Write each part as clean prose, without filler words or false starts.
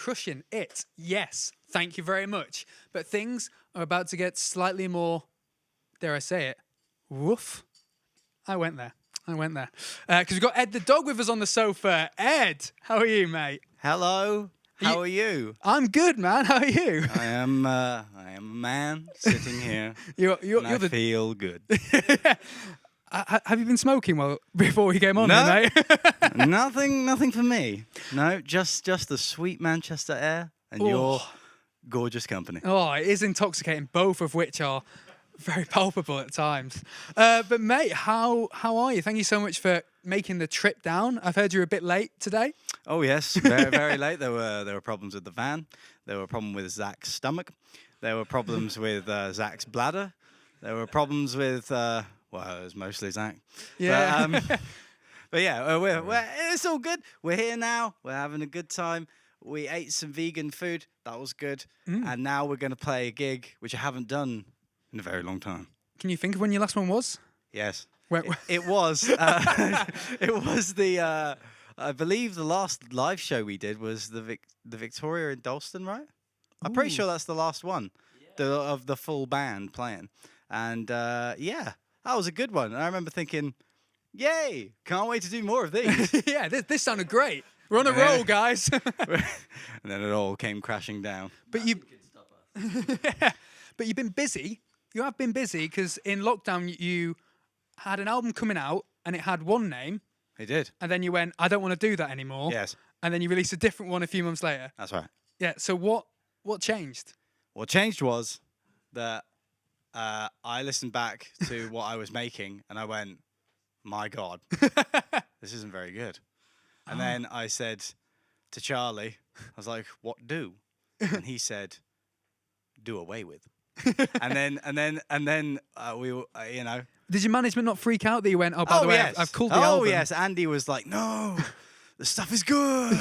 crushing it. Yes, thank you very much. But things are about to get slightly more, dare I say it, woof. I went there. Because we've got Ed the dog with us on the sofa. Ed, how are you, mate? Hello. How are you? I'm good, man. How are you? I am a man sitting here. I feel good. Have you been smoking before we came on, No. mate? Nothing for me. No, just the sweet Manchester air and your gorgeous company. Oh, it is intoxicating, both of which are very palpable at times. But mate, how are you? Thank you so much for making the trip down. I've heard you're a bit late today. Oh yes, very late. There were problems with the van. There were problems with Zach's stomach. There were problems with Zach's bladder. There were problems with it was mostly Zach. Yeah. But yeah, it's all good. We're here now. We're having a good time. We ate some vegan food. That was good. And now we're going to play a gig, which I haven't done in a very long time. Can you think of when your last one was? Yes. Where- It was. It was the... I believe the last live show we did was the Victoria in Dalston, right? I'm pretty sure that's the last one of the full band playing. And yeah, that was a good one. And I remember thinking, yay, can't wait to do more of these. Yeah, this sounded great. We're on a roll, guys. And then it all came crashing down. But you've been busy. You have been busy because in lockdown you had an album coming out and it had one name. It did. And then you went, I don't want to do that anymore. Yes. And then you released a different one a few months later. That's right. Yeah. So what changed? What changed was that I listened back to what I was making and I went, my God, this isn't very good. And then I said to Charlie, I was like, what do? And he said, do away with. and then we were, Did your management not freak out that you went, oh, by the way, yes. I've called the album? Oh, yes. Andy was like, no, the stuff is good.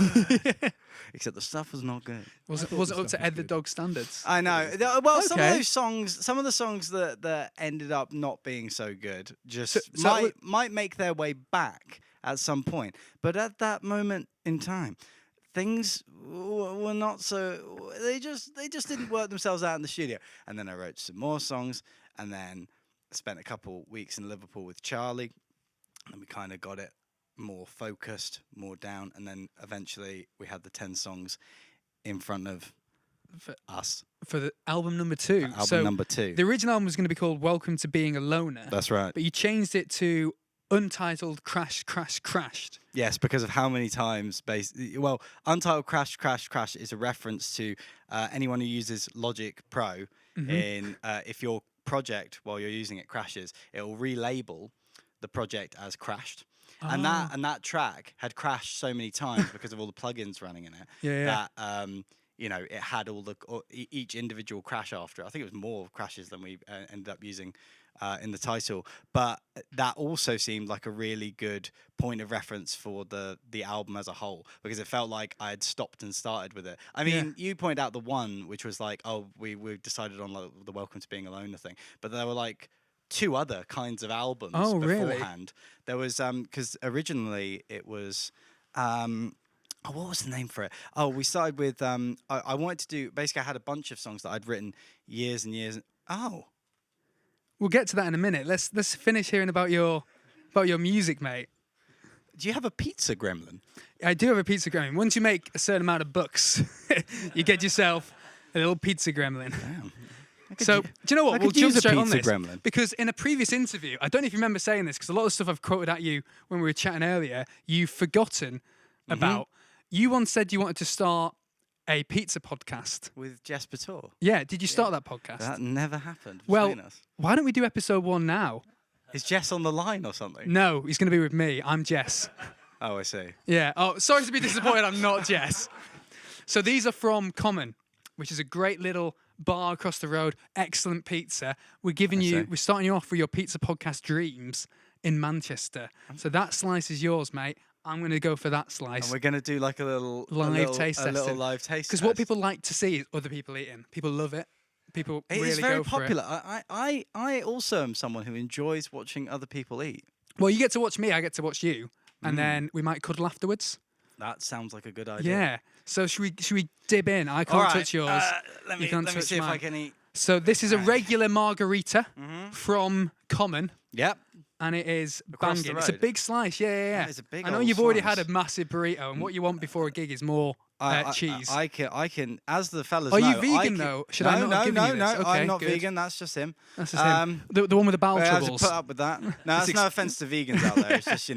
Except the stuff was not good. Was it up to Ed the Dog standards? I know. Well, some of Okay. those songs, some of the songs that ended up not being so good just So might make their way back at some point. But at that moment in time, things were not so... They just didn't work themselves out in the studio. And then I wrote some more songs, and then spent a couple weeks in Liverpool with Charlie, and we kind of got it more focused, more down, and then eventually we had the 10 songs in front of us. For the album number 2. Album number 2. The original album was going to be called Welcome to Being a Loner. That's right. But you changed it to Untitled Crashed. Yes, because of how many times... Untitled Crash is a reference to anyone who uses Logic Pro. In if your project, while you're using it, crashes, it will relabel the project as crashed. And that track had crashed so many times because of all the plugins running in it that it had each individual crash after it. I think it was more crashes than we ended up using in the title, but that also seemed like a really good point of reference for the album as a whole, because it felt like I had stopped and started with it. I mean, you pointed out the one which was like, oh, we decided on the Welcome to Being a Loner thing, but there were like 2 other kinds of albums beforehand. Really? There was because originally it was what was the name for it? Oh, we started with I wanted to do, basically I had a bunch of songs that I'd written years and years. We'll get to that in a minute. Let's finish hearing about your music, mate. Do you have a pizza gremlin? I do have a pizza gremlin. Once you make a certain amount of bucks, you get yourself a little pizza gremlin. Damn. So, do you know what? We'll jump use a straight on pizza this. gremlin. Because in a previous interview, I don't know if you remember saying this, because a lot of stuff I've quoted at you when we were chatting earlier, you've forgotten about. You once said you wanted to start a pizza podcast. With Jess Pator. Yeah, did you start that podcast? That never happened Well, between us. why don't we do episode 1 now? Is Jess on the line or something? No, he's going to be with me. I'm Jess. Oh, I see. Yeah. Oh, sorry to be disappointed. I'm not Jess. So these are from Common, which is a great little bar across the road. Excellent pizza. We're starting you off with your pizza podcast dreams in Manchester. So that slice is yours, mate. I'm going to go for that slice. And we're going to do like a little taste a little testing. live taste. Because what people like to see is other people eating. People love it. People really is very go for popular. it. I also am someone who enjoys watching other people eat. Well, you get to watch me. I get to watch you, and then we might cuddle afterwards. That sounds like a good idea. Yeah. So should we dib in? I can't touch yours. Let You me can't touch see if I mine. can eat. So this is a regular margarita from Common, Yep. and it is Across the banging. It's a road. big slice. Yeah. That is a big I know old you've already slice. had a massive burrito, and what you want before a gig is more cheese. I can. As the fellas Are know, you vegan I can, though? Should I not have given you this? No, Okay, I'm not good. vegan. That's just him. That's just him. The one with the bowel I have to troubles. put up with that. No, that's no offense to vegans out there. It's just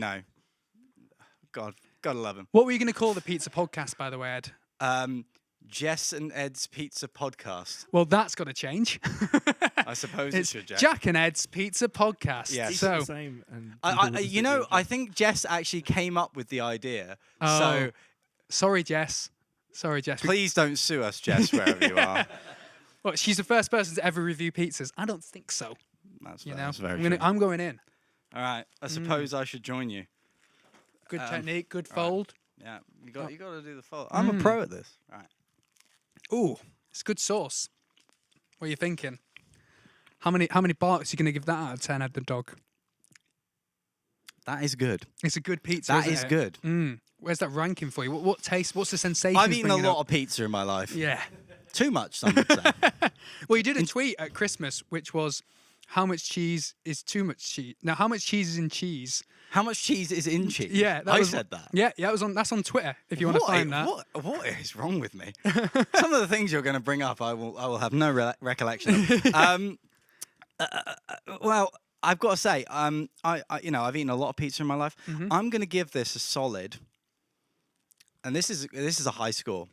God, gotta love him. What were you going to call the pizza podcast, by the way, Ed? Jess and Ed's Pizza Podcast. Well, that's got to change. I suppose it It's should, Jack and Ed's Pizza Podcast. Yes. Each So the same, and I think Jess actually came up with the idea. Oh. So sorry, Jess. please don't sue us, Jess, wherever you are. Well, she's the first person to ever review pizzas. I don't think so. That's That's very true. I'm going in. All right. I suppose I should join you. Good technique, good fold. Yeah, you got to do the fold. I'm a pro at this. All right. Ooh, it's good sauce. What are you thinking? How many barks are you going to give that out of 10, Ed the dog? That is good. It's a good pizza. That isn't is it? good. Where's that ranking for you? What taste? What's the sensation? I've eaten a lot of pizza in my life. Yeah. Too much, some would say. Well, you did a tweet at Christmas, which was, "How much cheese is too much cheese?" Now, how much cheese is in cheese? How much cheese is in cheese? Yeah, I said that. Yeah, it was on. That's on Twitter. If you want to find that. What is wrong with me? Some of the things you're going to bring up, I will have no recollection of. Well, I've got to say, I've eaten a lot of pizza in my life. I'm going to give this a solid, and this is a high score.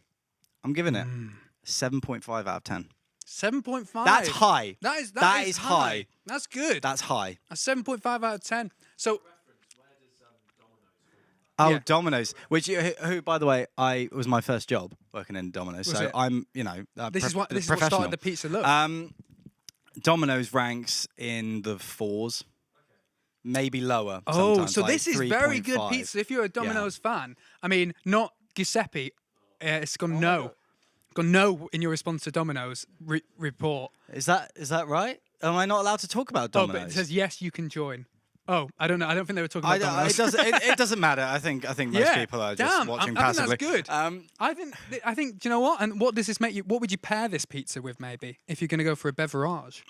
I'm giving it 7.5 out of 10. 7.5. That's high. That is high. That's good. That's high. A 7.5 out of 10. So. Oh, Yeah. Domino's, who, by the way, it was my first job working in Domino's. Was So it? I'm, This is what professional. started the pizza look. Domino's ranks in the 4s, maybe lower. Oh, sometimes, so like this is very good 3.5. pizza. If you're a Domino's fan, I mean, not Giuseppe. It's gone no. Gone no in your response to Domino's report. Is that right? Am I not allowed to talk about Oh, Domino's? but it says yes, you can join. Oh, I don't know. I don't think they were talking about Domino's. It doesn't matter. I think most people are just Damn, watching I think passively. that's good. I think. Do you know what? And what does this make you? What would you pair this pizza with? Maybe if you're going to go for a beverage.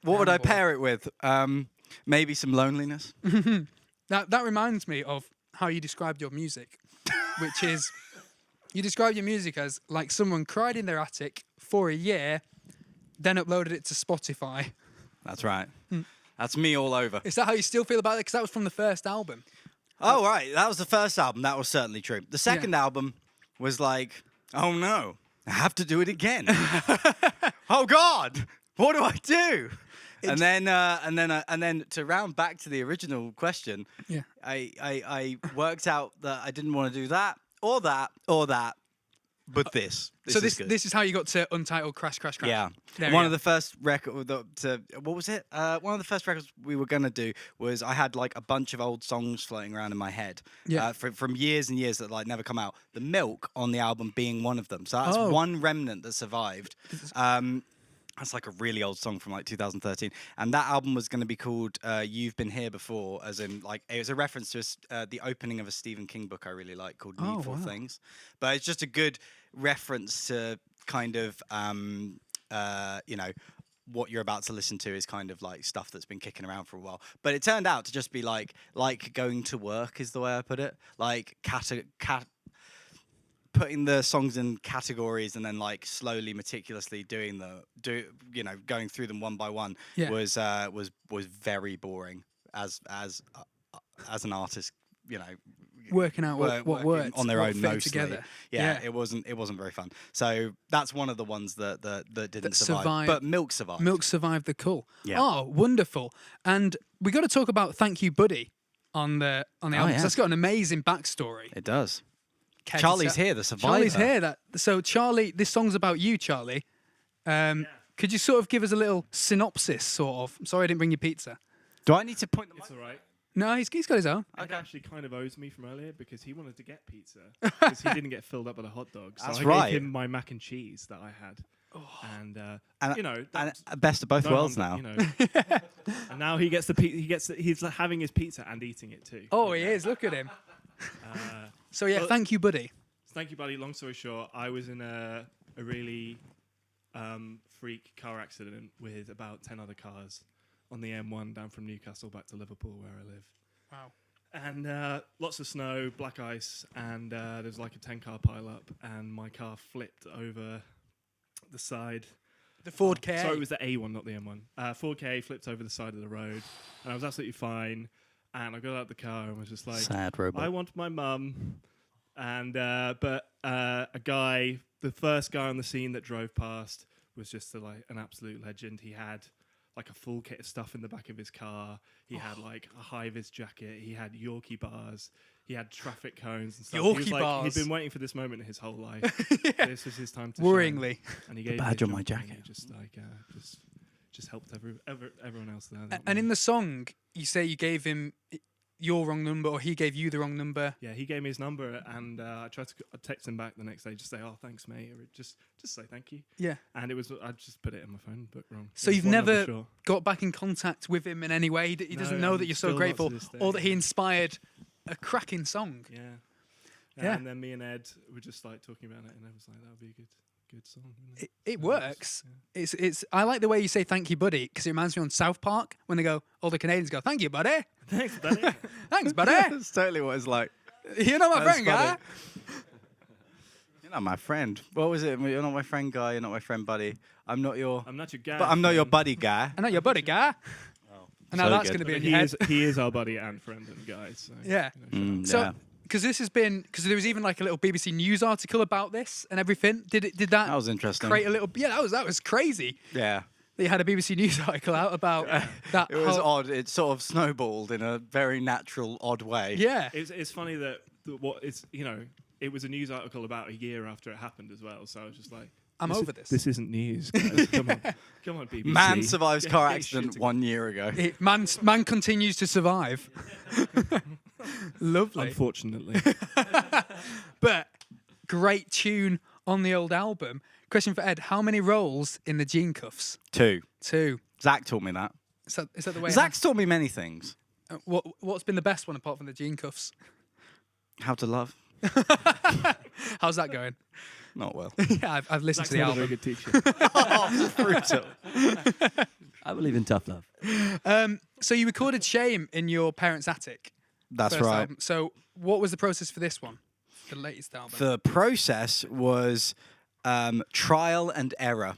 What would I boy. pair it with? Maybe some loneliness. That reminds me of how you described your music, which is you described your music as like someone cried in their attic for a year, then uploaded it to Spotify. That's right. That's me all over. Is that how you still feel about it? Because that was from the first album. Oh, right. That was the first album. That was certainly true. The second album was like, oh no, I have to do it again. Oh God, what do I do? And then to round back to the original question, Yeah. I worked out that I didn't want to do that or that or that, but this. So is good. this is how you got to Untitled Crash Crash Crash. Yeah. There One we of go. the first record what was it? One of the first records we were gonna do was I had like a bunch of old songs floating around in my head. Yeah. From years and years that like never come out. The Milk on the album being one of them. So that's Oh. one remnant that survived. That's like a really old song from like 2013, and that album was going to be called "You've Been Here Before," as in like it was a reference to the opening of a Stephen King book I really like called Oh, Needful wow. Things. But it's just a good reference to kind of what you're about to listen to is kind of like stuff that's been kicking around for a while. But it turned out to just be like going to work is the way I put it, like putting the songs in categories and then like slowly meticulously going through them one by one Yeah. was very boring as an artist, Working out what working words on their what own fit mostly. together. Yeah, it wasn't very fun. So that's one of the ones that didn't survive. survived. But Milk survived. Milk survived the cull. Yeah. Oh, wonderful! And we got to talk about "Thank You, Buddy" on the album. 'Cause yeah. That's got an amazing backstory. It does. Care to Charlie's tell- here, the survivor. Charlie's here. So Charlie, this song's about you, Charlie. Could you sort of give us a little synopsis, sort of? I'm sorry I didn't bring you pizza. Do I need to point the mic? It's all right. No, he's got his own. Ed actually kind of owes me from earlier because he wanted to get pizza because he didn't get filled up with a hot dog. So That's I right. gave him my mac and cheese that I had. And you know, and that's best of both no worlds harm, now. You know. And now he gets he's like having his pizza and eating it too. Oh, he is. Look at him. So yeah, well- thank you, buddy. Thank you, buddy. Long story short, I was in a really freak car accident with about 10 other cars on the M1 down from Newcastle back to Liverpool, where I live. Wow. And lots of snow, black ice, and there's like a 10-car pile-up, and my car flipped over the side. The Ford K. Sorry, it was the A1, not the M1. Ford K flipped over the side of the road, and I was absolutely fine. And I got out of the car and was just like, Sad robot. I want my mum. And but a guy, the first guy on the scene that drove past, was just like an absolute legend. He had like a full kit of stuff in the back of his car. He had like a high-vis jacket. He had Yorkie bars. He had traffic cones and stuff. He was Yorkie like, bars. He'd been waiting for this moment his whole life. This was his time to Worryingly. shine. And he gave badge me a on my jump, and jacket. he just like just helped everyone else there. And in the song, you say you gave him your wrong number, or he gave you the wrong number. Yeah, he gave me his number, and I tried to text him back the next day, just say, "Oh, thanks, mate," or just say thank you. Yeah. And it was I just put it in my phone book wrong. So It was you've one number never short. got back in contact with him in any way? He doesn't No, know and that you're so still not to grateful, this day. or that he inspired a cracking song. Yeah. Yeah. And then me and Ed were just like talking about it, and I was like, "That would be a good song." wouldn't it? It So works. yeah. It's. I like the way you say "thank you, buddy" because it reminds me on South Park when they go, all the Canadians go, "Thank you, buddy." Thanks, buddy. Thanks, buddy. That's totally what it's like. You're not my That's friend, guy. funny. You're not my friend. What was it? You're not my friend, guy. You're not my friend, buddy. I'm not your. I'm not your guy. But I'm not your friend. buddy, guy. I'm not your buddy, guy. And now so that's good. going to be But in he your head. he is our buddy and friend and guy. So, Yeah. you know, Mm, So, yeah. because this has been, because there was even like a little BBC News article about this and everything. Did that That was interesting. create a little? Yeah, that was crazy. Yeah. They had a BBC News article out about that. It was whole- odd. It sort of snowballed in a very natural, odd way. Yeah. It's funny that what it's it was a news article about a year after it happened as well. So I was just like, I'm over this. This isn't news, guys. Come on, BBC. Man survives car Get your accident shit 1 year ago. Man continues to survive. Lovely. Unfortunately. But great tune on the old album. Question for Ed: how many rolls in the jean cuffs? 2. 2. Zach taught me that. Is that the way? Zach's taught me many things. What's been the best one apart from the jean cuffs? How to love. How's that going? Not well. Yeah, I've listened Zach's to the not a very album. good teacher. Oh, brutal. I believe in tough love. So you recorded "Shame" in your parents' attic. That's first right. album. So what was the process for this one, the latest album? The process was trial and error.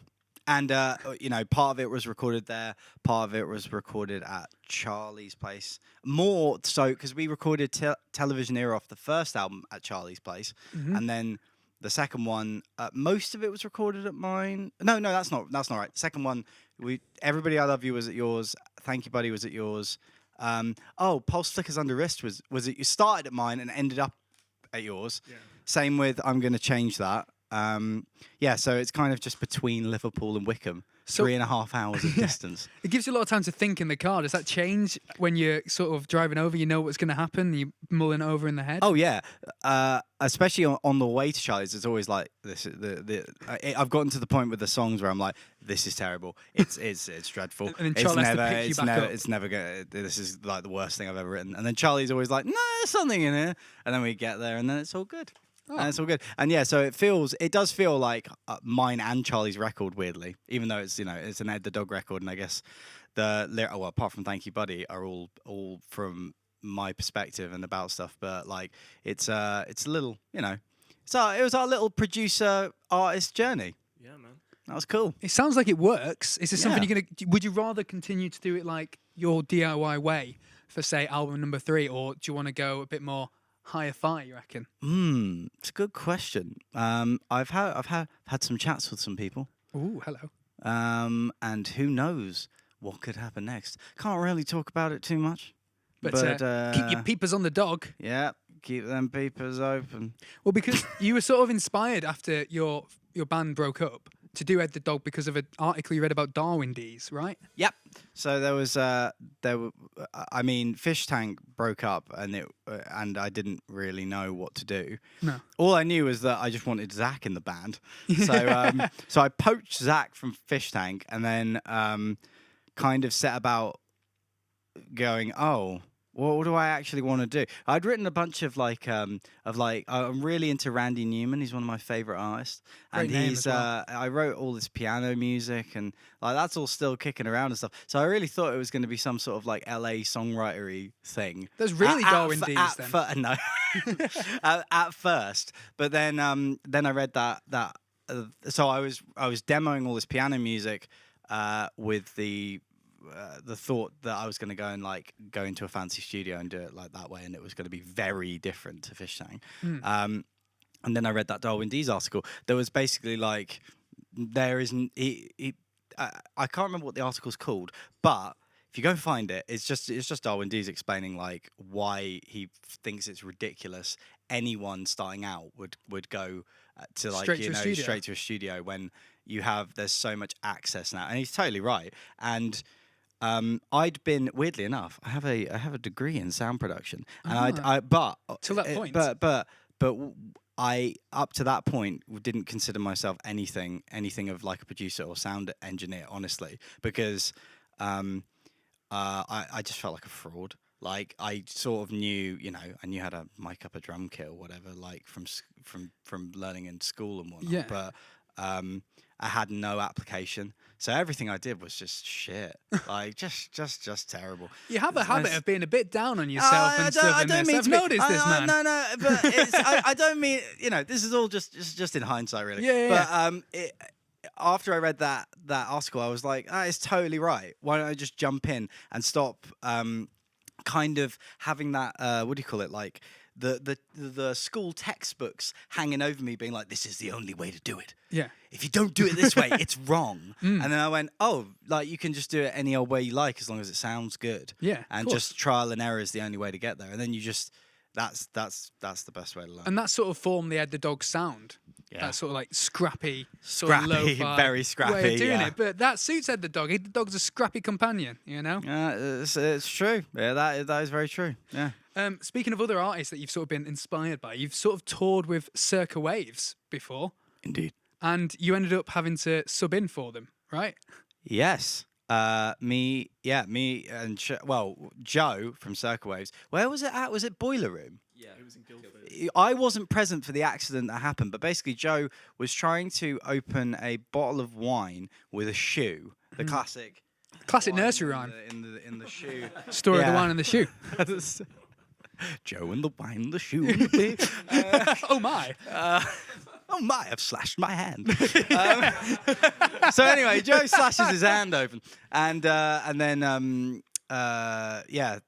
And, part of it was recorded there. Part of it was recorded at Charlie's place. More so, because we recorded Television Era off the first album at Charlie's place. Mm-hmm. And then the second one, most of it was recorded at mine. No, that's not right. Second one, Everybody I Love You was at yours. Thank You, Buddy was at yours. Pulse Flickers Under Wrist was it you started at mine and ended up at yours. Yeah. Same with I'm Gonna Change That. So it's kind of just between Liverpool and Wickham. So- 3.5 hours of distance. It gives you a lot of time to think in the car. Does that change when you're sort of driving over? You know what's going to happen. You mulling it over in the head. Oh yeah, especially on the way to Charlie's, it's always like this. I've gotten to the point with the songs where I'm like, this is terrible. It's dreadful. And then Charlie has to pick you back up. It's never gonna. This is like the worst thing I've ever written. And then Charlie's always like, no, there's something in here. And then we get there, and then it's all good. Oh. And it's all good. And yeah, so it does feel like mine and Charlie's record, weirdly, even though it's it's an Ed the Dog record, and I guess apart from Thank You, Buddy, are all from my perspective and about stuff. But like it's a little, so it was our little producer artist journey. Yeah, man. That was cool. It sounds like it works. Is this something Yeah. you're gonna? Would you rather continue to do it like your DIY way for say album number 3, or do you want to go a bit more higher fi? You reckon? It's a good question. I've had some chats with some people. Ooh, hello. And who knows what could happen next. Can't really talk about it too much. But keep your peepers on the dog. Yeah, keep them peepers open. Well, because you were sort of inspired after your band broke up to do Ed the Dog because of an article you read about Darwin D's, right? Yep. So there was Fish Tank broke up, and I didn't really know what to do. No. All I knew was that I just wanted Zach in the band. So I poached Zach from Fish Tank, and then kind of set about going, what do I actually want to do? I'd written a bunch of I'm really into Randy Newman. He's one of my favorite artists, and Great name as well. I wrote all this piano music, and like that's all still kicking around and stuff. So I really thought it was going to be some sort of like LA songwritery thing. There's really Darwin D's then. No, at first, but then I read that so I was demoing all this piano music with the thought that I was going to go and like go into a fancy studio and do it like that way, and it was going to be very different to Fish Tank. And then I read that Darwin D's article. There was basically like there isn't. I can't remember what the article's called, but if you go find it, it's just Darwin D's explaining like why he thinks it's ridiculous anyone starting out would go to like straight to a studio when there's so much access now, and he's totally right. And I'd been, weirdly enough, I have a degree in sound production, and but to that point, but I up to that point didn't consider myself anything of like a producer or sound engineer, honestly, because I just felt like a fraud. Like I sort of knew, I knew how to mic up a drum kit or whatever, like from learning in school and whatnot. Yeah. But I had no application, so everything I did was just shit, like just terrible. You have a habit of being a bit down on yourself and stuff. I've noticed this, man. No, but I don't mean this is all just in hindsight, really. Yeah. But after I read that article, I was like, it's totally right. Why don't I just jump in and stop kind of having that what do you call it, like the school textbooks hanging over me being like, this is the only way to do it. Yeah. If you don't do it this way, it's wrong. And then I went, like you can just do it any old way you like as long as it sounds good. Yeah. And just trial and error is the only way to get there. And then you just that's the best way to learn. And that sort of formed the Ed the Dog sound. Yeah. That sort of like scrappy, lo-fi very scrappy way of doing yeah. it. But that suits Ed the Dog. Ed the Dog's a scrappy companion, it's true. Yeah, that is very true. Yeah. Speaking of other artists that you've sort of been inspired by, you've sort of toured with Circa Waves before. Indeed. And you ended up having to sub in for them, right? Yes. Me and Joe from Circa Waves. Where was it at? Was it Boiler Room? Yeah, it was in Guildford. I wasn't present for the accident that happened, but basically Joe was trying to open a bottle of wine with a shoe, the classic Nursery rhyme. In the shoe. Story of the wine and the shoe. Joe and the wine and the shoe. And the Oh my. Oh my, I've slashed my hand. So anyway, Joe slashes his hand open, and then the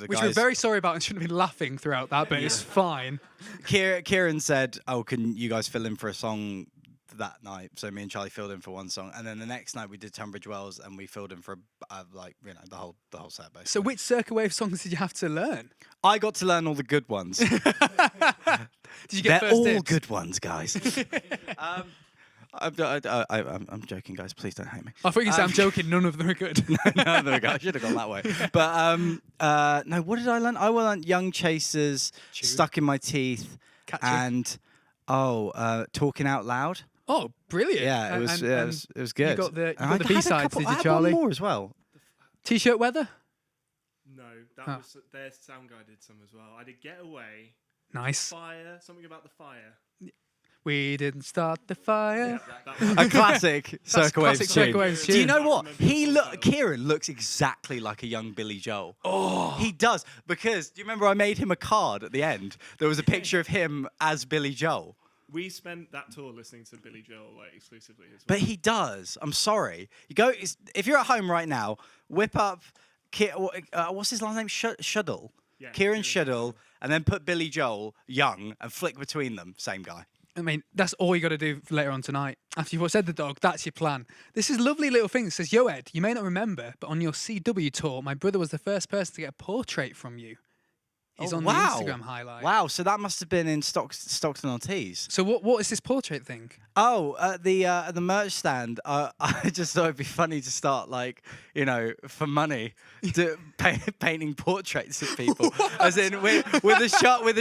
Which guys, we're very sorry about and shouldn't have been laughing throughout that, but it's fine. Kieran said, can you guys fill in for a song that night? So me and Charlie filled in for one song, and then the next night we did Tunbridge Wells, and we filled in for the whole set basically. So which Circa Wave songs did you have to learn? I got to learn all the good ones. Did you get They're first all dibs? good ones, guys. I'm joking, guys. Please don't hate me. I thought you said I'm joking. None of them are good. No, there we go. I should have gone that way. But no, what did I learn? I learned Young Chasers, Stuck in My Teeth, Catchy. and Talking Out Loud. Oh, brilliant! Yeah, it was good. You got the And I had a B-sides, couple- did I you, had Charlie? one more as well. T-shirt weather. No, that was their sound guy did some as well. I did Get Away, Nice. Fire, something about the fire. We didn't start the fire. That was A classic Circa Waves classic tune. Circa Waves Do you tune. know what? Remember Kieran looks exactly like a young Billy Joel. Oh, he does. Because do you remember I made him a card at the end? There was a picture of him as Billy Joel. We spent that tour listening to Billy Joel exclusively as well. But he does. I'm sorry. If you're at home right now, whip up. What's his last name? Shuddle. Yeah, Kieran Shuddle, and then put Billy Joel young and flick between them. Same guy. I mean, that's all you got to do later on tonight. After you've said the dog, that's your plan. This is a lovely little thing. It says, "Yo, Ed, you may not remember, but on your CW tour, my brother was the first person to get a portrait from you. is Oh, on wow. the Instagram highlight. Wow, so that must have been in Stockton-on-Tees. So what is this portrait thing? Oh, at the merch stand, I just thought it'd be funny to start, like, you know, for money, painting portraits of people, as in with a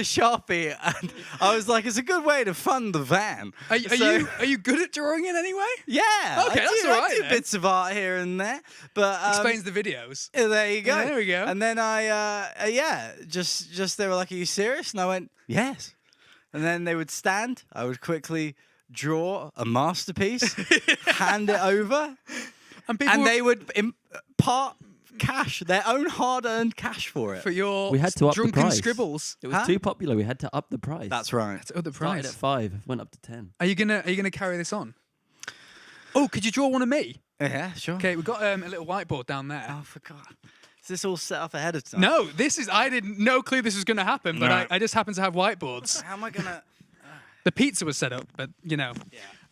Sharpie, and I was like, it's a good way to fund the van. Are you good at drawing in any way? Yeah, Okay, that's all I right do then. bits of art here and there, but Explains the videos. there you go. Yeah, there we go. And then just they were like, "Are you serious?" And I went, "Yes." And then they would stand. I would quickly draw a masterpiece, hand it over, and they would impart cash, their own hard-earned cash for it. For your We had to up the drunken price. scribbles. It was too popular. We had to up the price. That's right. That's the Started price. at 5, went up to 10. Are you gonna carry this on? Oh, could you draw one of me? Yeah, sure. Okay, we've got a little whiteboard down there. Oh, I forgot. Is this all set up ahead of time? No, I didn't no clue this was going to happen, but No. I just happen to have whiteboards. How am I gonna? The pizza was set up, but you know.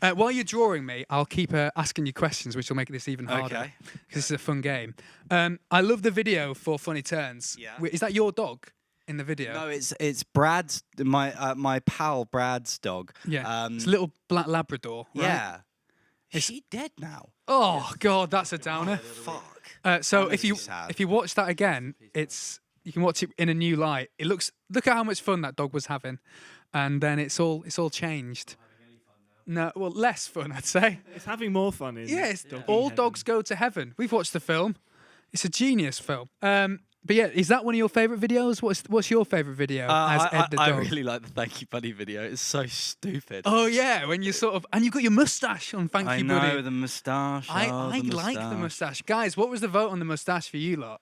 Yeah. While you're drawing me, I'll keep asking you questions, which will make this even harder. Okay. Because this is a fun game. I love the video for Funny Turns. Yeah. Wait, is that your dog in the video? No, it's Brad's my pal Brad's dog. Yeah. It's a little black Labrador. Right? Yeah. Is she dead now? Oh God, that's a downer. Fuck. So That if makes you me sad. if you watch that again, you can watch it in a new light. Look at how much fun that dog was having, and then it's all changed. No, well, less fun, I'd say. It's having more fun in. Yes, Doggy all Heaven. dogs go to heaven. We've watched the film. It's a genius film. But yeah, is that one of your favourite videos? What's your favourite video as Ed the I dog? really like the Thank You Buddy video. It's so stupid. Oh yeah, when you and you've got your moustache on Thank I You know Buddy. the moustache. I the like the moustache. moustache. Guys, what was the vote on the moustache for you lot?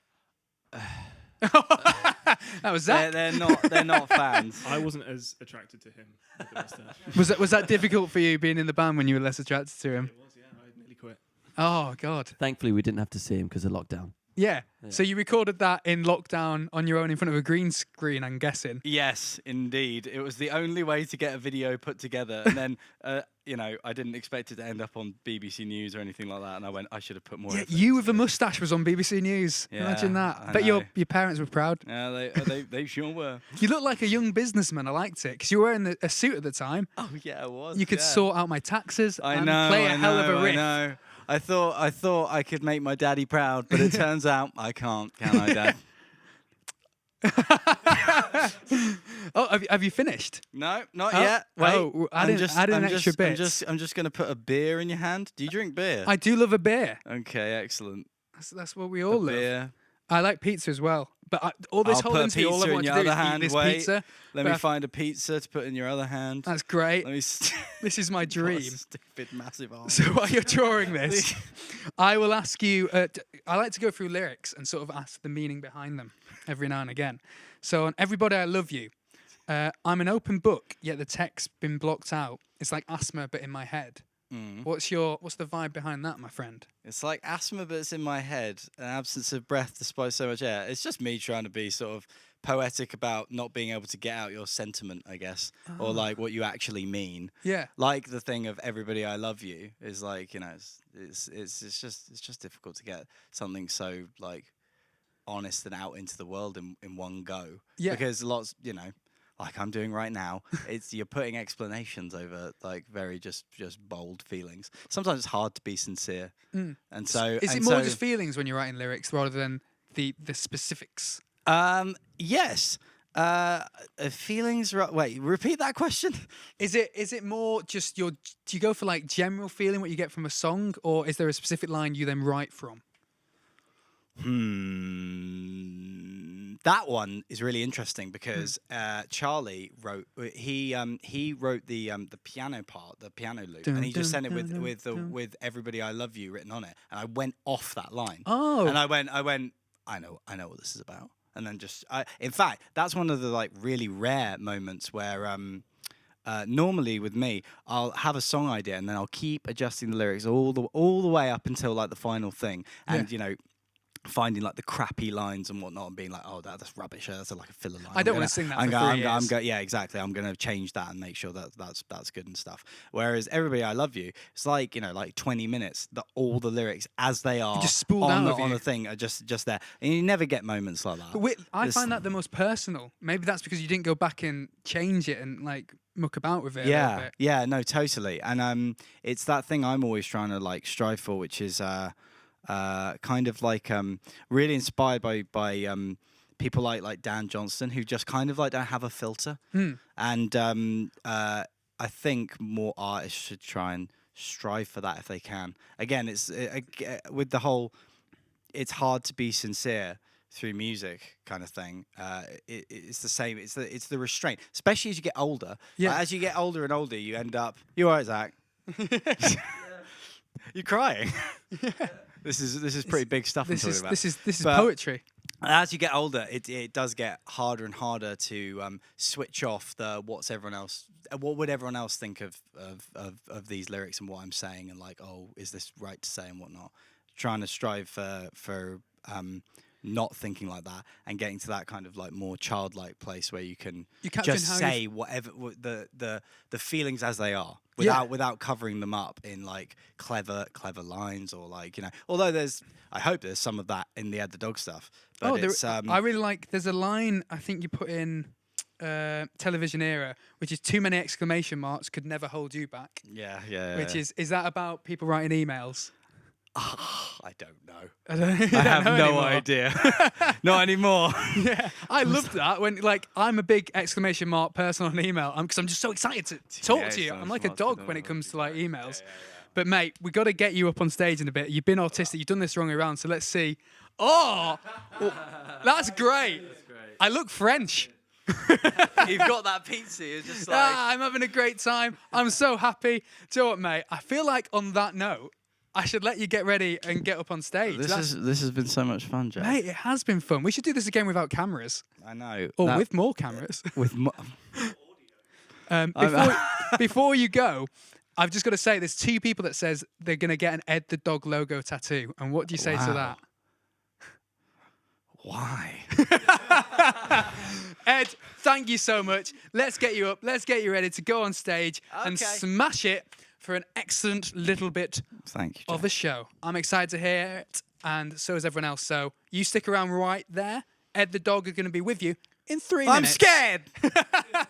That was Zach. They're not fans. I wasn't as attracted to him with the mustache. Was that difficult for you being in the band when you were less attracted to him? It was, yeah. I nearly quit. Oh God. Thankfully, we didn't have to see him because of lockdown. Yeah. So you recorded that in lockdown on your own in front of a green screen, I'm guessing. Yes, indeed. It was the only way to get a video put together. And then, I didn't expect it to end up on BBC News or anything like that. And I went, I should have put more Yeah, effort you with into a it. mustache was on BBC News. Yeah, Imagine that. I Bet know. your parents were proud. Yeah, they sure were. You look like a young businessman. I liked it because you were wearing a suit at the time. Oh, yeah, it was. You could yeah. sort out my taxes I and know, play a I hell of a know, riff. I know. I thought I could make my daddy proud, but it turns out I can't. Can I, Dad? Oh, have you finished? No, not Oh, yet. Wait, oh, add in extra bits. I'm just gonna put a beer in your hand. Do you drink beer? I do love a beer. Okay, excellent. That's what we all love. Beer. I like pizza as well. But all this I'll whole put a interview, all I pizza in want to your do other is eat hand. this Wait, pizza. let but me find a pizza to put in your other hand. That's great. Let me. This is my dream. Stupid, massive arm. So while you're drawing this, I will ask you. I like to go through lyrics and sort of ask the meaning behind them every now and again. So on Everybody I Love You, I'm an open book, yet the text's been blocked out. It's like asthma, but in my head. What's the vibe behind that, my friend? It's like asthma, but it's in my head. An absence of breath despite so much air. It's just me trying to be sort of poetic about not being able to get out your sentiment, I guess, or like what you actually mean. Yeah. Like the thing of "Everybody I Love You" is like, it's just difficult to get something so like honest and out into the world in one go. Yeah. Because lots, like I'm doing right now, you're putting explanations over like very just bold feelings. Sometimes it's hard to be sincere, and so Is it more just feelings when you're writing lyrics rather than the specifics? Yes. Feelings. Wait, repeat that question. Is it more just do you go for like general feeling what you get from a song, or is there a specific line you then write from? That one is really interesting because Charlie wrote. He wrote the piano part, the piano loop, and he just sent it with "Everybody I Love You" written on it, and I went off that line. Oh, and I went. I know what this is about, and then in fact, that's one of the like really rare moments where normally with me, I'll have a song idea and then I'll keep adjusting the lyrics all the way up until like the final thing, and finding like the crappy lines and whatnot and being like, oh, that's rubbish. That's like a filler line. I don't want to sing that for 3 years. Yeah, exactly. I'm going to change that and make sure that's good and stuff. Whereas Everybody I Love You, it's like, like 20 minutes that all the lyrics as they are just spooled out of on you. the thing are just there. And you never get moments like that. But I find that the most personal. Maybe that's because you didn't go back and change it and like muck about with it a little bit. Yeah, no, totally. And it's that thing I'm always trying to like strive for, which is kind of like really inspired by people like Dan Johnston, who just kind of like don't have a filter. And I think more artists should try and strive for that if they can. Again, it's with the whole, it's hard to be sincere through music kind of thing. It's the same. It's the restraint, especially as you get older. Yeah. Like, as you get older and older, you end up. You all right, Zach? You're crying. This is pretty big stuff. I'm talking about. This is But poetry. As you get older, it does get harder and harder to switch off the what would everyone else think of these lyrics and what I'm saying, and like, oh, is this right to say and whatnot. Trying to strive for not thinking like that and getting to that kind of like more childlike place where you can just say whatever the feelings as they are without covering them up in like clever lines or like, although I hope there's some of that in the Ed the Dog stuff, but I really like, there's a line I think you put in Television Era, which is too many exclamation marks could never hold you back. Is that about people writing emails? I don't know. I have no idea. Not anymore. Yeah, I loved that when like I'm a big exclamation mark person on email because I'm just so excited to talk to you. I'm like a dog when it comes to like emails. But mate, we got to get you up on stage in a bit. You've been autistic. You've done this wrong way around. So let's see. Oh, that's great. I look French. You've got that pizza. You're just like, I'm having a great time. I'm so happy. Do you know what, mate? I feel like on that note, I should let you get ready and get up on stage. This has been so much fun, Jack. Mate, it has been fun. We should do this again without cameras. I know. Or with more cameras. Before before you go, I've just got to say there's 2 people that says they're going to get an Ed the Dog logo tattoo. And what do you say to that? Why? Ed, thank you so much. Let's get you up. Let's get you ready to go on stage and smash it for an excellent little bit of a show. I'm excited to hear it, and so is everyone else. So you stick around right there. Ed the Dog are going to be with you in 3 minutes. I'm scared.